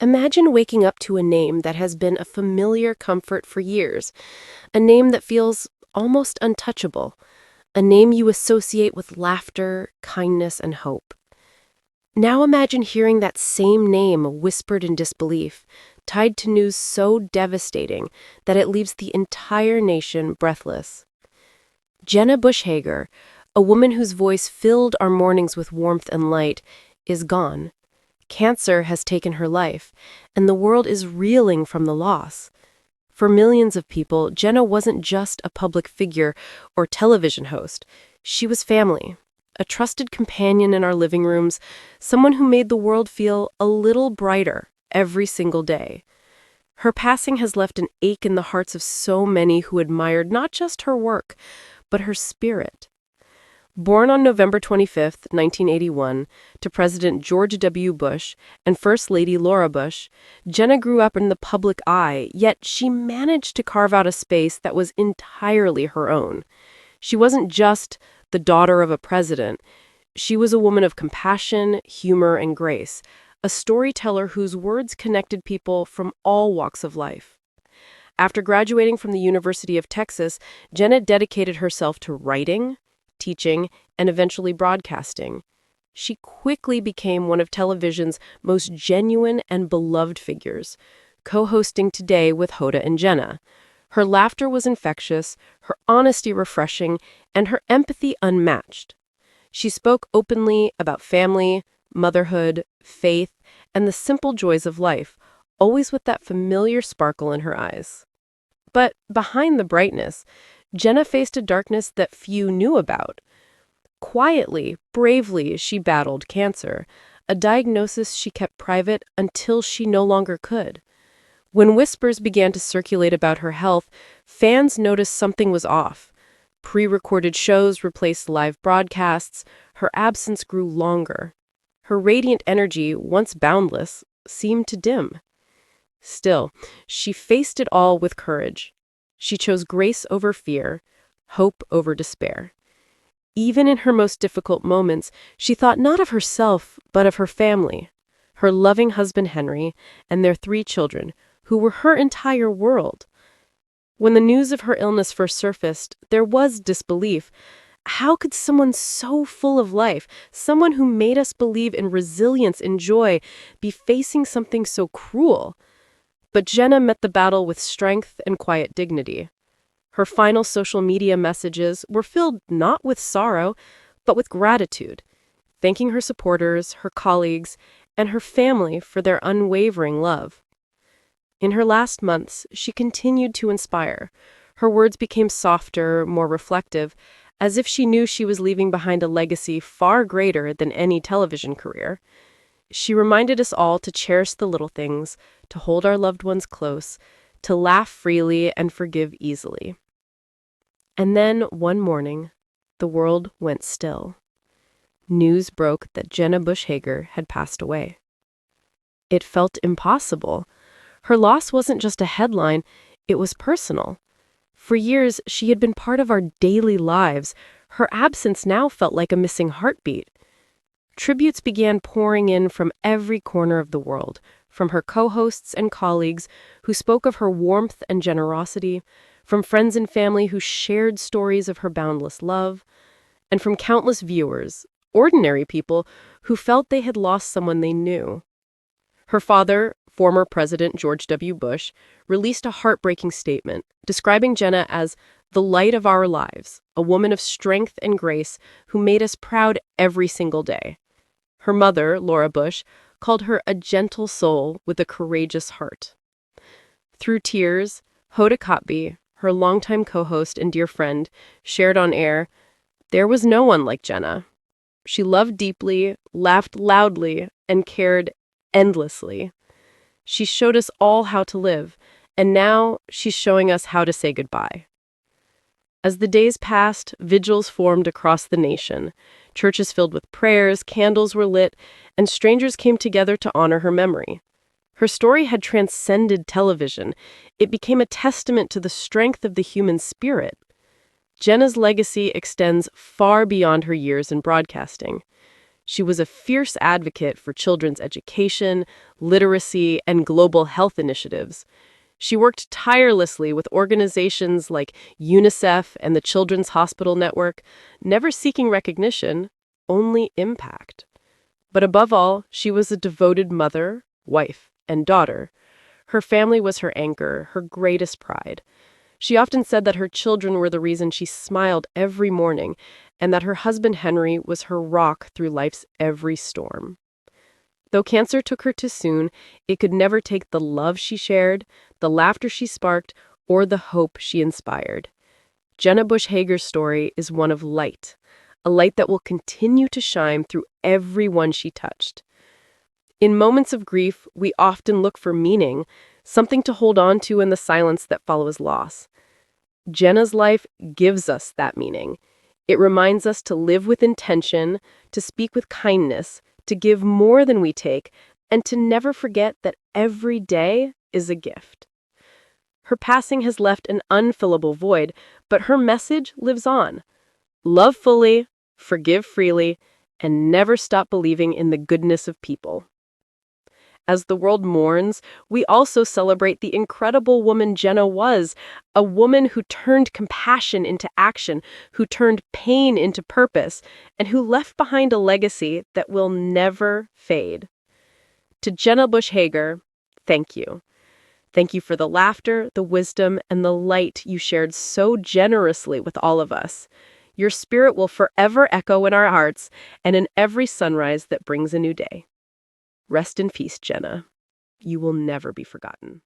Imagine waking up to a name that has been a familiar comfort for years, a name that feels almost untouchable, a name you associate with laughter, kindness, and hope. Now imagine hearing that same name whispered in disbelief, tied to news so devastating that it leaves the entire nation breathless. Jenna Bush Hager, a woman whose voice filled our mornings with warmth and light, is gone. Cancer has taken her life, and the world is reeling from the loss. For millions of people, Jenna wasn't just a public figure or television host. She was family, a trusted companion in our living rooms, someone who made the world feel a little brighter every single day. Her passing has left an ache in the hearts of so many who admired not just her work, but her spirit. Born on November 25, 1981, to President George W. Bush and First Lady Laura Bush, Jenna grew up in the public eye, yet she managed to carve out a space that was entirely her own. She wasn't just the daughter of a president. She was a woman of compassion, humor, and grace, a storyteller whose words connected people from all walks of life. After graduating from the University of Texas, Jenna dedicated herself to writing, teaching, and eventually broadcasting. She quickly became one of television's most genuine and beloved figures, co-hosting Today with Hoda and Jenna. Her laughter was infectious, her honesty refreshing, and her empathy unmatched. She spoke openly about family, motherhood, faith, and the simple joys of life, always with that familiar sparkle in her eyes. But behind the brightness, Jenna faced a darkness that few knew about. Quietly, bravely, she battled cancer, a diagnosis she kept private until she no longer could. When whispers began to circulate about her health, fans noticed something was off. Pre-recorded shows replaced live broadcasts, her absence grew longer. Her radiant energy, once boundless, seemed to dim. Still, she faced it all with courage. She chose grace over fear, hope over despair. Even in her most difficult moments, she thought not of herself, but of her family, her loving husband Henry, and their 3 children, who were her entire world. When the news of her illness first surfaced, there was disbelief. How could someone so full of life, someone who made us believe in resilience and joy, be facing something so cruel? But Jenna met the battle with strength and quiet dignity. Her final social media messages were filled not with sorrow, but with gratitude, thanking her supporters, her colleagues, and her family for their unwavering love. In her last months, she continued to inspire. Her words became softer, more reflective, as if she knew she was leaving behind a legacy far greater than any television career. She reminded us all to cherish the little things, to hold our loved ones close, to laugh freely and forgive easily. And then, one morning, the world went still. News broke that Jenna Bush Hager had passed away. It felt impossible. Her loss wasn't just a headline, it was personal. For years, she had been part of our daily lives. Her absence now felt like a missing heartbeat. Tributes began pouring in from every corner of the world, from her co-hosts and colleagues who spoke of her warmth and generosity, from friends and family who shared stories of her boundless love, and from countless viewers, ordinary people who felt they had lost someone they knew. Her father, former President George W. Bush, released a heartbreaking statement describing Jenna as the light of our lives, a woman of strength and grace who made us proud every single day. Her mother, Laura Bush, called her a gentle soul with a courageous heart. Through tears, Hoda Kotb, her longtime co-host and dear friend, shared on air, "There was no one like Jenna. She loved deeply, laughed loudly, and cared endlessly. She showed us all how to live, and now she's showing us how to say goodbye." As the days passed, vigils formed across the nation. Churches filled with prayers, candles were lit, and strangers came together to honor her memory. Her story had transcended television. It became a testament to the strength of the human spirit. Jenna's legacy extends far beyond her years in broadcasting. She was a fierce advocate for children's education, literacy, and global health initiatives. She worked tirelessly with organizations like UNICEF and the Children's Hospital Network, never seeking recognition, only impact. But above all, she was a devoted mother, wife, and daughter. Her family was her anchor, her greatest pride. She often said that her children were the reason she smiled every morning, and that her husband Henry was her rock through life's every storm. Though cancer took her too soon, it could never take the love she shared, the laughter she sparked, or the hope she inspired. Jenna Bush Hager's story is one of light, a light that will continue to shine through everyone she touched. In moments of grief, we often look for meaning, something to hold on to in the silence that follows loss. Jenna's life gives us that meaning. It reminds us to live with intention, to speak with kindness, to give more than we take, and to never forget that every day is a gift. Her passing has left an unfillable void, but her message lives on. Love fully, forgive freely, and never stop believing in the goodness of people. As the world mourns, we also celebrate the incredible woman Jenna was, a woman who turned compassion into action, who turned pain into purpose, and who left behind a legacy that will never fade. To Jenna Bush Hager, thank you. Thank you for the laughter, the wisdom, and the light you shared so generously with all of us. Your spirit will forever echo in our hearts and in every sunrise that brings a new day. Rest in peace, Jenna. You will never be forgotten.